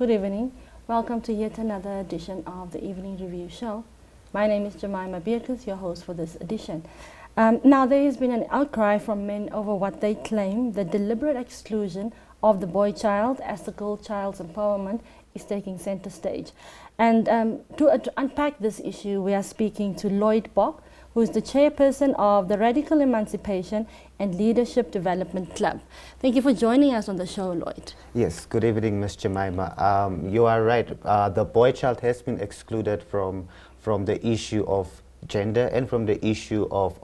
Good evening. Welcome to yet another edition of the Evening Review Show. My name is Jemima Beerkus, your host for this edition. Now, there has been an outcry from men over what they claim the deliberate exclusion of the boy child as the girl child's empowerment is taking center stage. And to unpack this issue, we are speaking to Lloyd Bock, who is the chairperson of the Radical Emancipation and Leadership Development Club. Thank you for joining us on the show, Lloyd. Yes, good evening, Ms. Jemima. You are right. The boy child has been excluded from the issue of gender and from the issue of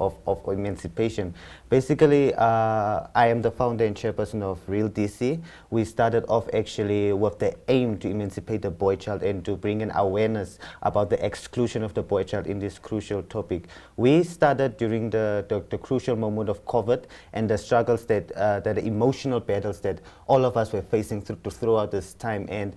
emancipation. Basically, I am the founder and chairperson of Real DC. We started off actually with the aim to emancipate the boy child and to bring in awareness about the exclusion of the boy child in this crucial topic. We started during the crucial moment of COVID and the struggles that the emotional battles that all of us were facing throughout this time. And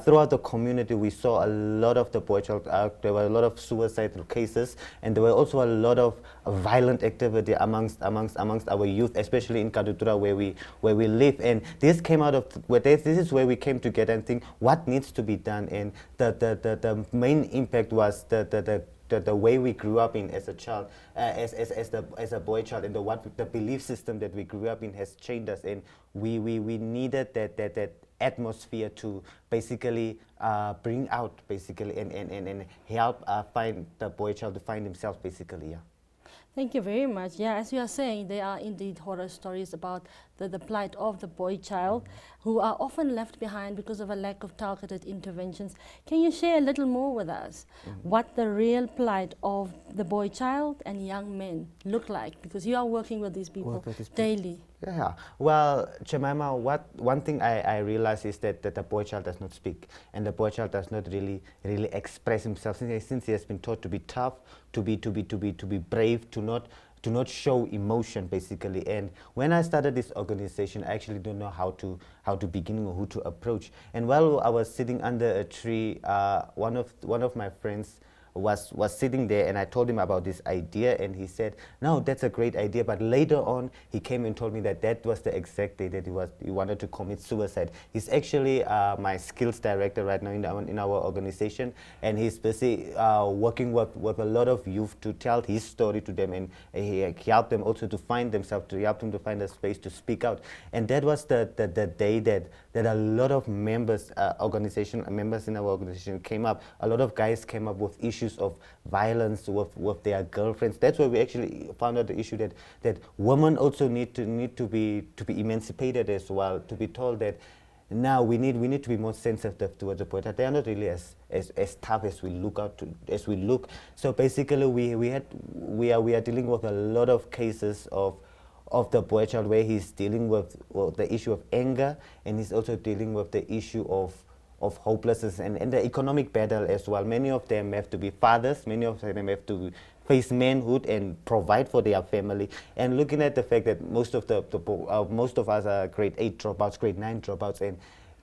throughout the community, we saw a lot of the boy child. There were a lot of suicidal cases, and there were also a lot of violent activity amongst our youth, especially in Kadutura where we live. And this came out of this is where we came together and think what needs to be done. And the main impact was the way we grew up in as a child, as a boy child, and the belief system that we grew up in has changed us, and we needed that atmosphere to basically bring out basically and help find the boy child to find himself basically. Thank you very much. Yeah, as you are saying, there are indeed horror stories about the plight of the boy child who are often left behind because of a lack of targeted interventions. Can you share a little more with us what the real plight of the boy child and young men look like? Because you are working with these people daily. Yeah, well, Jemima, one thing I realize is that the boy child does not speak, and the boy child does not really express himself since he has been taught to be tough, to be brave, to not show emotion basically. And when I started this organization, I actually don't know how to begin or who to approach. And while I was sitting under a tree, one of my friends was sitting there, and I told him about this idea, and he said, no, that's a great idea. But later on he came and told me that was the exact day that he wanted to commit suicide. He's actually my skills director right now in our organization, and he's busy working with a lot of youth to tell his story to them, and he helped them also to find themselves, to help them to find a space to speak out. And that was the day that a lot of members in our organization came up. A lot of guys came up with issues of violence with their girlfriends. That's where we actually found out the issue that women also need to be emancipated as well, to be told that now we need to be more sensitive towards the point that they are not really as tough as we look. So basically we are dealing with a lot of cases of the boy child where he's dealing with the issue of anger, and he's also dealing with the issue of hopelessness and the economic battle as well. Many of them have to be fathers, many of them have to face manhood and provide for their family. And looking at the fact that most of us are grade 8 dropouts, grade 9 dropouts, and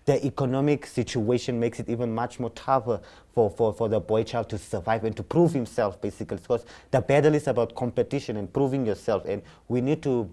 the economic situation makes it even much more tougher for the boy child to survive and to prove himself basically, because the battle is about competition and proving yourself. And we need to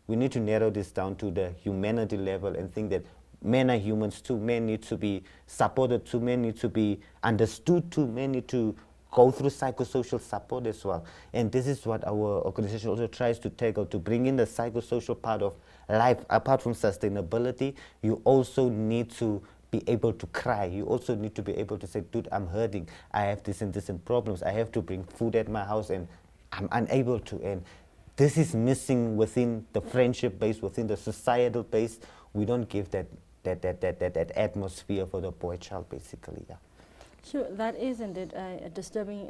narrow this down to the humanity level and think that men are humans too. Men need to be supported too. Men need to be understood too. Men need to go through psychosocial support as well. And this is what our organization also tries to tackle, to bring in the psychosocial part of life. Apart from sustainability, you also need to be able to cry. You also need to be able to say, dude, I'm hurting. I have this and problems. I have to bring food at my house and I'm unable to. And this is missing within the friendship base, within the societal base. We don't give that atmosphere for the boy child basically. Yeah. Sure, that is indeed a disturbing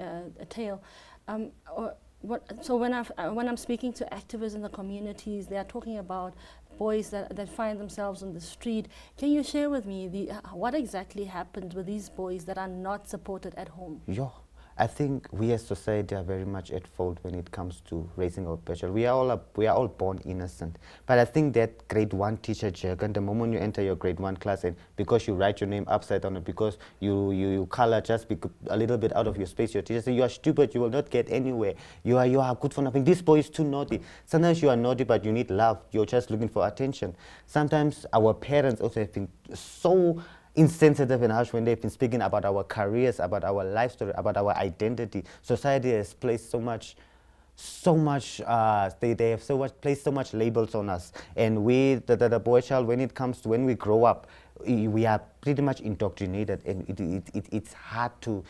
tale. So when I'm speaking to activists in the communities, they are talking about boys that find themselves on the street. Can you share with me what exactly happens with these boys that are not supported at home? Yeah. I think we as society are very much at fault when it comes to raising our children. We are all born innocent. But I think that grade 1 teacher jargon, the moment you enter your grade 1 class, and because you write your name upside down, and because you color just a little bit out of your space, your teacher says, you are stupid, you will not get anywhere. You are good for nothing. This boy is too naughty. Sometimes you are naughty, but you need love. You're just looking for attention. Sometimes our parents also have been so insensitive and harsh when they've been speaking about our careers, about our life story, about our identity. Society has placed they have placed so much labels on us, and we, the boy child, when we grow up, we are pretty much indoctrinated, and it's hard to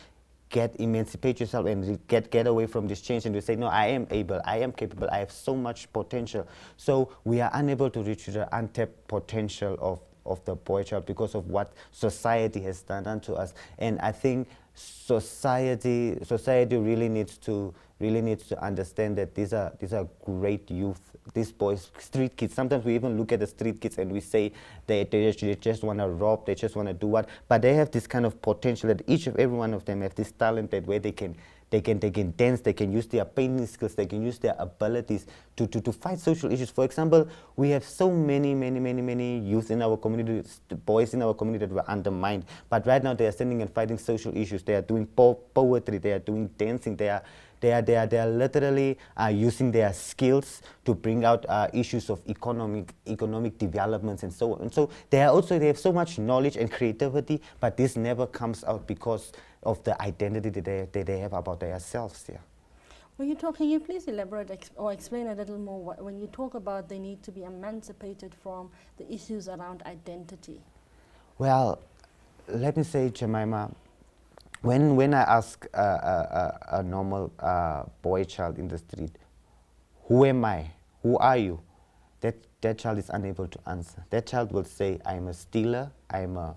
emancipate yourself and get away from this change, and to say, no, I am able, I am capable, I have so much potential. So we are unable to reach the untapped potential of the boy child because of what society has done to us. And I think society really needs to understand that these are great youth, these boys, street kids. Sometimes we even look at the street kids and we say they just want to rob, they just want to do what, but they have this kind of potential, that each of every one of them have this talent, that where they can dance, they can use their painting skills, they can use their abilities to fight social issues. For example, we have so many youth in our community, boys in our community that were undermined, but right now they are standing and fighting social issues. They are doing poetry, they are doing dancing, they are literally using their skills to bring out issues of economic developments and so on. And so they have so much knowledge and creativity, but this never comes out because of the identity that they have about themselves. Yeah. Can you please elaborate or explain a little more when you talk about they need to be emancipated from the issues around identity? Well, let me say, Jemima, when I ask a normal boy child in the street, who am I? Who are you? That child is unable to answer. That child will say, I'm a stealer, I'm a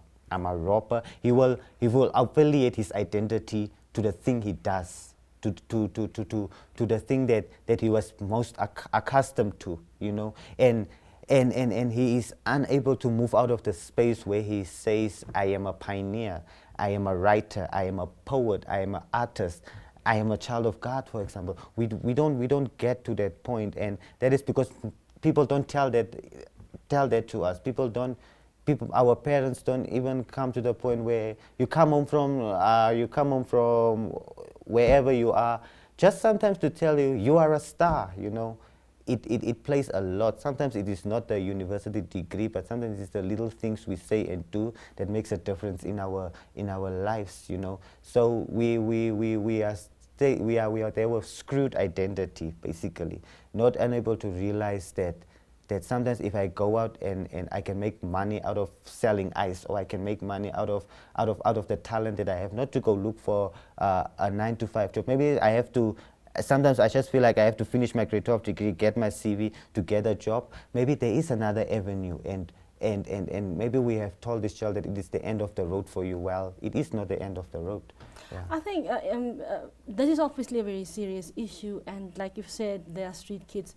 robber. He will affiliate his identity to the thing he does, to the thing that he was most accustomed to, you know. And he is unable to move out of the space where he says, I am a pioneer, I am a writer, I am a poet, I am an artist, I am a child of God, for example. We don't get to that point, and that is because people don't tell that to us. Our parents don't even come to the point where you come home from wherever you are, just sometimes to tell you, you are a star, you know. It plays a lot. Sometimes it is not the university degree, but sometimes it's the little things we say and do that makes a difference in our lives, you know. So we are there with screwed identity, basically, not unable to realize that sometimes if I go out and I can make money out of selling ice, or I can make money out of the talent that I have, not to go look for a 9-to-5 job. Maybe I have to. Sometimes I just feel like I have to finish my grade 12 degree, get my CV, to get a job. Maybe there is another avenue, and maybe we have told this child that it is the end of the road for you. Well, it is not the end of the road. Yeah. I think this is obviously a very serious issue, and like you've said, they are street kids.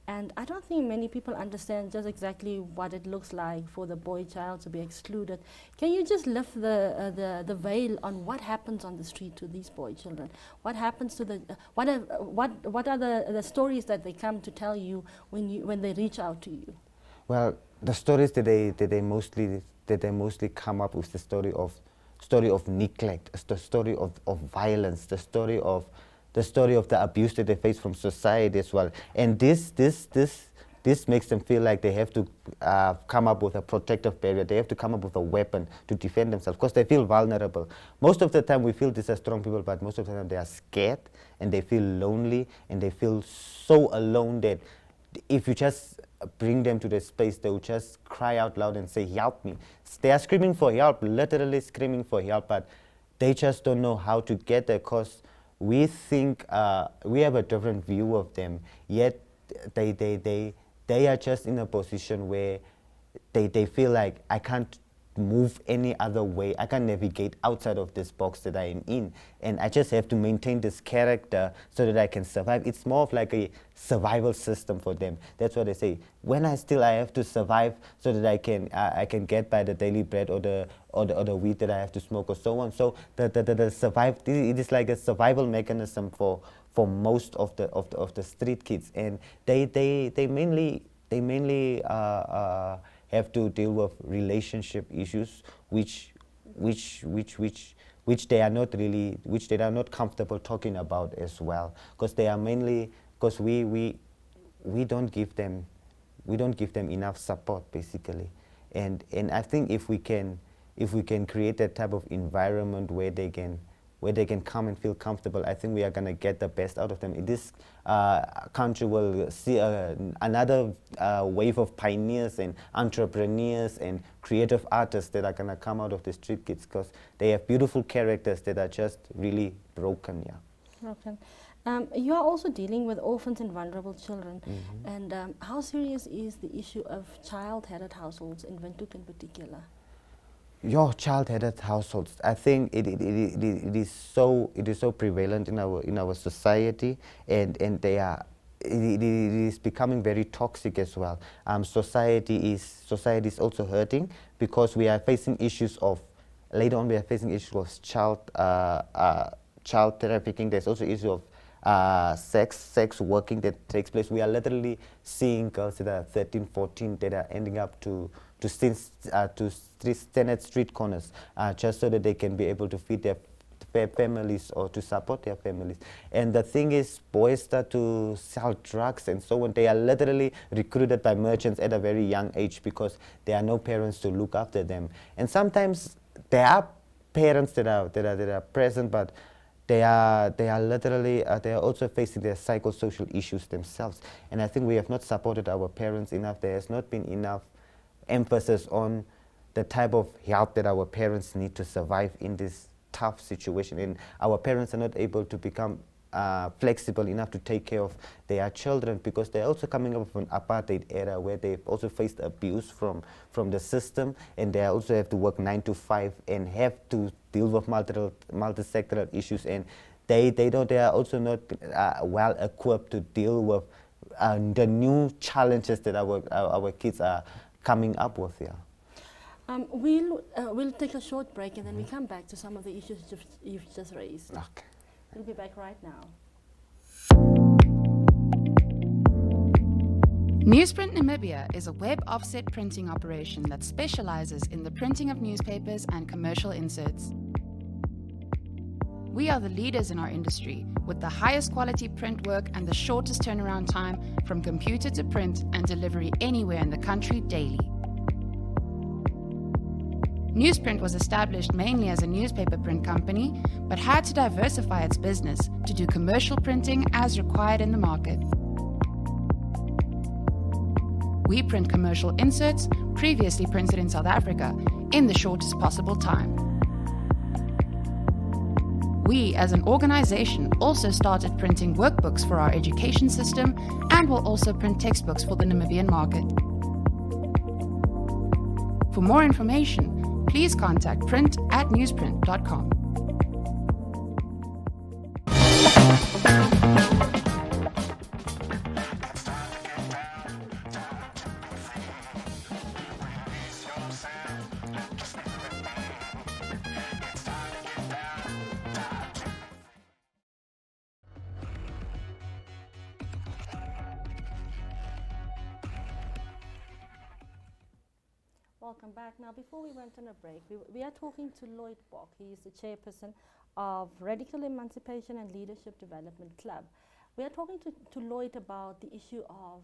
And I don't think many people understand just exactly what it looks like for the boy child to be excluded. Can you just lift the veil on what happens on the street to these boy children? What happens to what are the stories that they come to tell you when they reach out to you? Well, the stories that they mostly come up with, the story of neglect, the story of violence, the story of the abuse that they face from society as well. And this makes them feel like they have to come up with a protective barrier. They have to come up with a weapon to defend themselves, because they feel vulnerable. Most of the time we feel these are strong people, but most of the time they are scared, and they feel lonely, and they feel so alone that if you just bring them to the space, they will just cry out loud and say, help me. They are screaming for help, literally screaming for help, but they just don't know how to get there, because we think we have a different view of them, yet they are just in a position where they feel like, I can't move any other way, I can't navigate outside of this box that I am in, and I just have to maintain this character so that I can survive. It's more of like a survival system for them. That's what they say. When I have to survive so that I can get by the daily bread or the weed that I have to smoke or so on. So it is like a survival mechanism for most of the street kids, and they mainly have to deal with relationship issues, which they are not comfortable talking about as well, because we don't give them enough support, basically. And I think if we can if we can create that type of environment where they can come and feel comfortable, I think we are going to get the best out of them. In this country will see another wave of pioneers and entrepreneurs and creative artists that are going to come out of the street kids, because they have beautiful characters that are just really broken. Okay. You are also dealing with orphans and vulnerable children. Mm-hmm. And how serious is the issue of child-headed households in Windhoek in particular? Your child-headed households, I think it is so prevalent in our society, and they are it is becoming very toxic as well. Society is also hurting, because we are facing issues of, later on we are facing issues of child trafficking. There's also issue of sex working that takes place. We are literally seeing girls that are 13, 14 that are ending up to stand at street corners just so that they can be able to feed their families or to support their families. And the thing is, boys start to sell drugs and so on. They are literally recruited by merchants at a very young age, because there are no parents to look after them. And sometimes there are parents that are present, but they are literally they are also facing their psychosocial issues themselves. And I think we have not supported our parents enough. There has not been enough emphasis on the type of help that our parents need to survive in this tough situation. And our parents are not able to become flexible enough to take care of their children, because they're also coming up from an apartheid era where they've also faced abuse from the system, and they also have to work 9 to 5 and have to deal with multi-sectoral issues, and they are also not well equipped to deal with the new challenges that our kids are coming up with. We'll take a short break, and then we come back to some of the issues you've just raised. Okay. We'll be back right now. Newsprint Namibia is a web offset printing operation that specializes in the printing of newspapers and commercial inserts. We are the leaders in our industry, with the highest quality print work and the shortest turnaround time from computer to print and delivery anywhere in the country daily. Newsprint was established mainly as a newspaper print company, but had to diversify its business to do commercial printing as required in the market. We print commercial inserts previously printed in South Africa in the shortest possible time. We, as an organization, also started printing workbooks for our education system and will also print textbooks for the Namibian market. For more information, please contact print@newsprint.com. Welcome back. Now, before we went on a break, we are talking to Lloyd Bock. He is the chairperson of Radical Emancipation and Leadership Development Club. We are talking to Lloyd about the issue of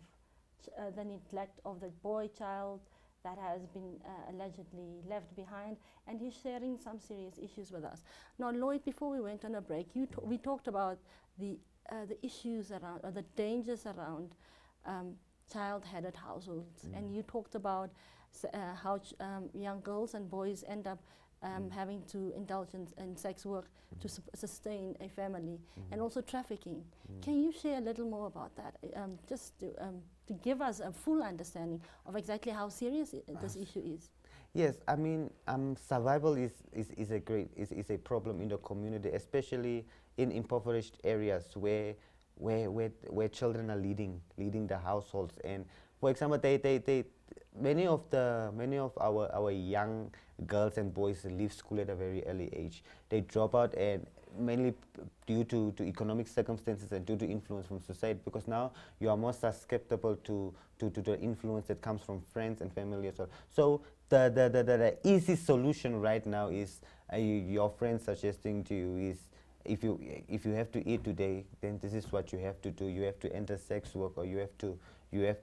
the neglect of the boy child that has been allegedly left behind, and he's sharing some serious issues with us. Now, Lloyd, before we went on a break, we talked about the issues around, or the dangers around child-headed households, and you talked about how young girls and boys end up having to indulge in sex work to sustain a family, and also trafficking. Can you share a little more about that, just to give us a full understanding of exactly how serious this issue is? Yes, I mean, survival is a problem in the community, especially in impoverished areas where children are leading the households. And for example, many of our young girls and boys leave school at a very early age. They drop out, and mainly due to economic circumstances and due to influence from society, because now you are more susceptible to the influence that comes from friends and family as well. So the easy solution right now is your friend suggesting to you is, if you have to eat today, then this is what you have to do. You have to enter sex work, or you have to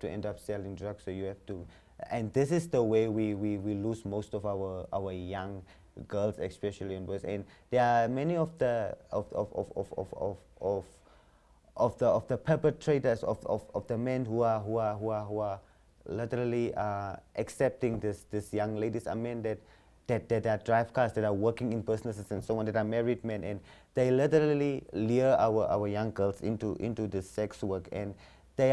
end up selling drugs, or you have to And this is the way we lose most of our young girls, especially and boys. And there are many of the of the perpetrators of the men who are literally accepting this young ladies are men that are drive cars, that are working in businesses and so on, that are married men, and they literally lure our young girls into this sex work, and they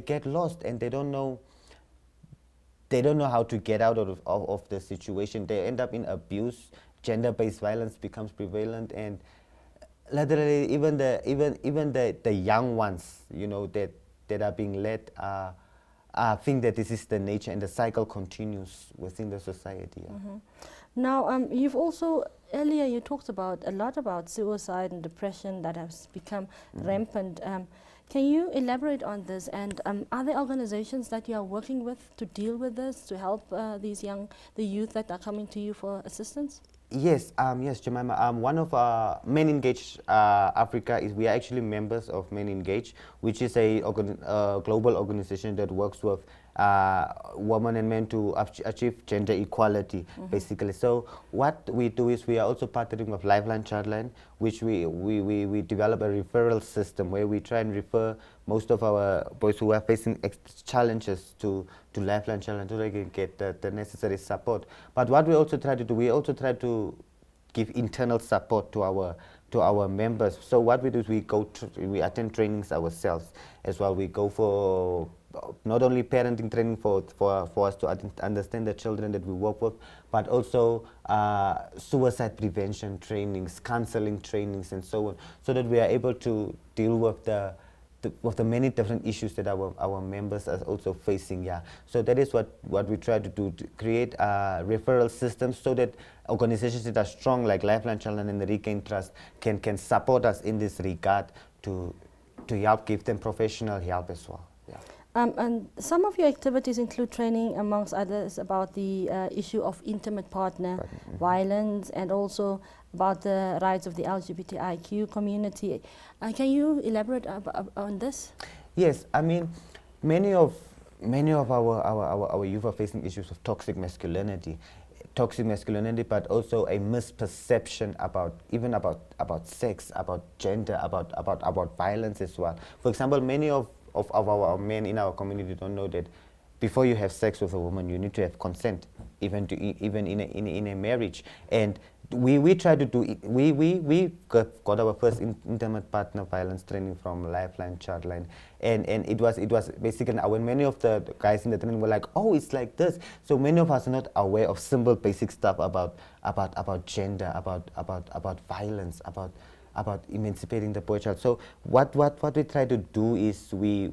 get lost, and they don't know how to get out of the situation. They end up in abuse. Gender-based violence becomes prevalent, and literally even the young ones, you know, that are being led think that this is the nature, and the cycle continues within the society. Yeah. Now, you've also, earlier you talked a lot about suicide and depression that has become rampant. Can you elaborate on this, and are there organizations that you are working with to deal with this, to help the youth that are coming to you for assistance? Yes, yes, Jemima. One of our Men Engage Africa is we are actually members of Men Engage, which is a global organization that works with women and men to achieve gender equality, basically. So what we do is we are also partnering with Lifeline Childline, which we develop a referral system where we try and refer most of our boys who are facing challenges to Lifeline Childline so they can get the necessary support. But what we also try to do, we also try to give internal support to our members. So what we do is we attend trainings ourselves as well. We go for not only parenting training for us to understand the children that we work with, but also suicide prevention trainings, counseling trainings, and so on, so that we are able to deal with the many different issues that our members are also facing. Yeah, so that is what we try to do, to create referral systems so that organizations that are strong like Lifeline Children and the Regain Trust can support us in this regard to help give them professional help as well. Yeah. And some of your activities include training, amongst others, about the issue of intimate partner violence, and also about the rights of the LGBTIQ community. Can you elaborate on this? Yes, I mean, many of our youth are facing issues of toxic masculinity, but also a misperception about sex, about gender, about violence as well. For example, many of our men in our community don't know that before you have sex with a woman, you need to have consent, even in a marriage. And we try to do it. We got our first intimate partner violence training from Lifeline Childline, and it was basically when many of the guys in the training were like, oh, it's like this. So many of us are not aware of simple basic stuff about gender, about violence, about emancipating the boy child. So what we try to do is we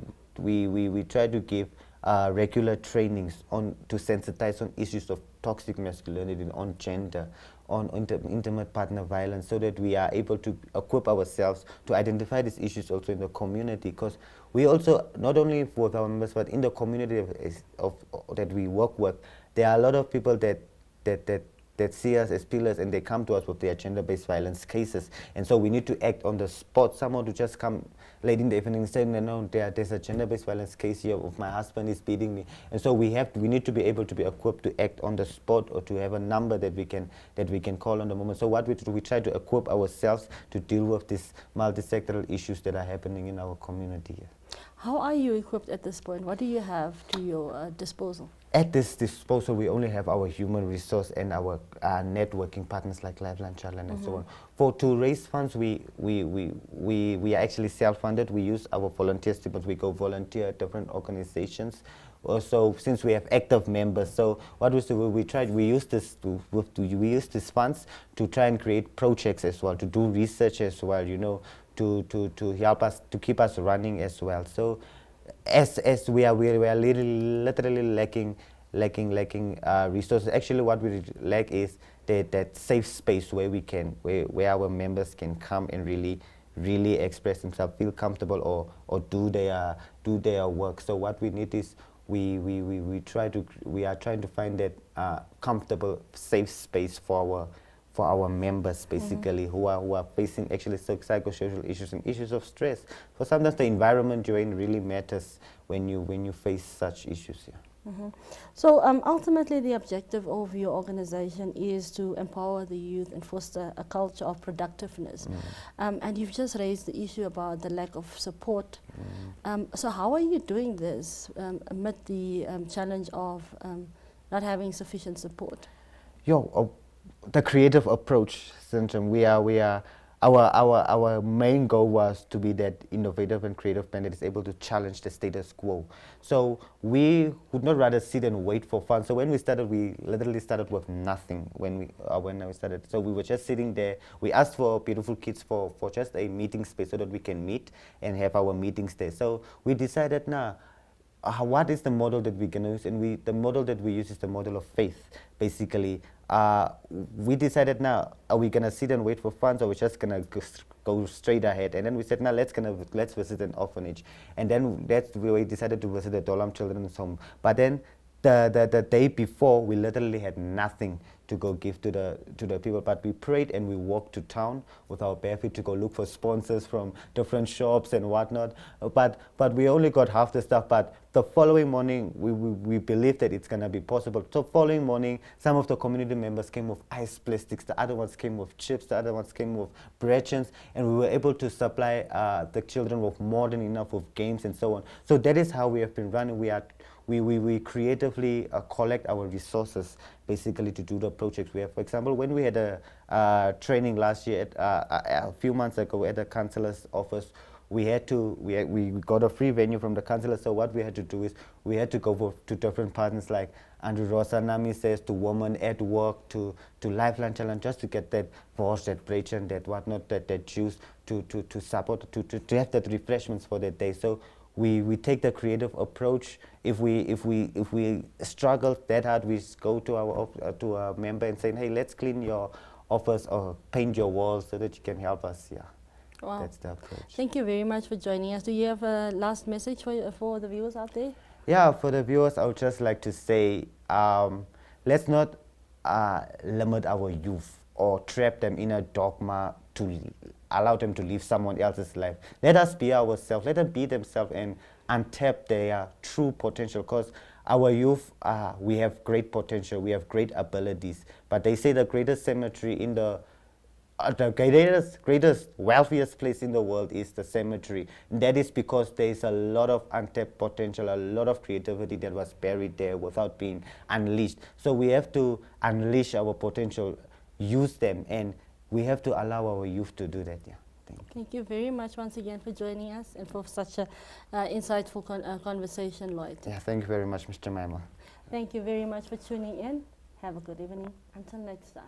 try to give regular trainings to sensitize on issues of toxic masculinity, on gender, on intimate partner violence, so that we are able to equip ourselves to identify these issues also in the community. Because we also, not only with our members, but in the community that we work with, there are a lot of people that see us as pillars, and they come to us with their gender-based violence cases, and so we need to act on the spot. Someone to just come late in the evening saying, no, there's a gender-based violence case here, of my husband is beating me, and so we need to be able to be equipped to act on the spot, or to have a number that we can call on the moment. So what we do, we try to equip ourselves to deal with these multi-sectoral issues that are happening in our community here. How are you equipped at this point? What do you have to your disposal? At this disposal, we only have our human resource and our networking partners like Lifeline Childline and so on. To raise funds, we are actually self-funded. We use our volunteers, but we go volunteer at different organizations. Also, since we have active members, so what we do, we use these funds to try and create projects as well, to do research as well, you know, to help us, to keep us running as well. So as we are literally lacking resources. Actually, what we lack is that safe space where our members can come and really express themselves, feel comfortable, or do their work. So what we need is we are trying to find that comfortable, safe space for our members, basically, who are facing actually psychosocial issues and issues of stress. So sometimes the environment you're in really matters when you face such issues. Yeah. So ultimately the objective of your organization is to empower the youth and foster a culture of productiveness. And you've just raised the issue about the lack of support. So how are you doing this amid the challenge of not having sufficient support? The creative approach, Syndrome, our main goal was to be that innovative and creative band that is able to challenge the status quo. So we would not rather sit and wait for fun. So when we started, we literally started with nothing when we started. So we were just sitting there. We asked for beautiful kids for just a meeting space so that we can meet and have our meetings there. So we decided, what is the model that we're going to use? And the model that we use is the model of faith, basically. We decided, are we going to sit and wait for funds, or we're just going to go straight ahead? And then we said, let's visit an orphanage. And then we decided to visit the Dolam Children's Home. But then the day before, we literally had nothing to go give to the people, but we prayed and we walked to town with our bare feet to go look for sponsors from different shops and whatnot. But we only got half the stuff. But the following morning, we believed that it's gonna be possible. So following morning, some of the community members came with ice plastics, the other ones came with chips, the other ones came with bread-chins, and we were able to supply the children with more than enough of games and so on. So that is how we have been running. We creatively collect our resources, basically, to do the projects we have. For example, when we had a training last year, a few months ago at the councillor's office, we got a free venue from the councillor. So what we had to do is we had to go to different partners like Andrew Rosa, Nami says, to Women at Work, to Lifeline Challenge, just to get that voice, that brechin, that whatnot, that juice to support, to have that refreshments for that day. So we take the creative approach. If we struggle that hard, we go to our member and say, hey, let's clean your office or paint your walls so that you can help us. Yeah, wow. That's the approach. Thank you very much for joining us. Do you have a last message for the viewers out there? Yeah, for the viewers, I would just like to say, let's not limit our youth or trap them in a dogma to allow them to live someone else's life. Let us be ourselves. Let them be themselves and untap their true potential, because our youth, we have great potential, we have great abilities, but they say the greatest cemetery in the greatest, wealthiest place in the world is the cemetery. And that is because there is a lot of untapped potential, a lot of creativity that was buried there without being unleashed. So we have to unleash our potential, use them, and we have to allow our youth to do that. Yeah. Thank you very much once again for joining us and for such an insightful conversation, Lloyd. Yeah, thank you very much, Mr. Maima. Thank you very much for tuning in. Have a good evening. Until next time.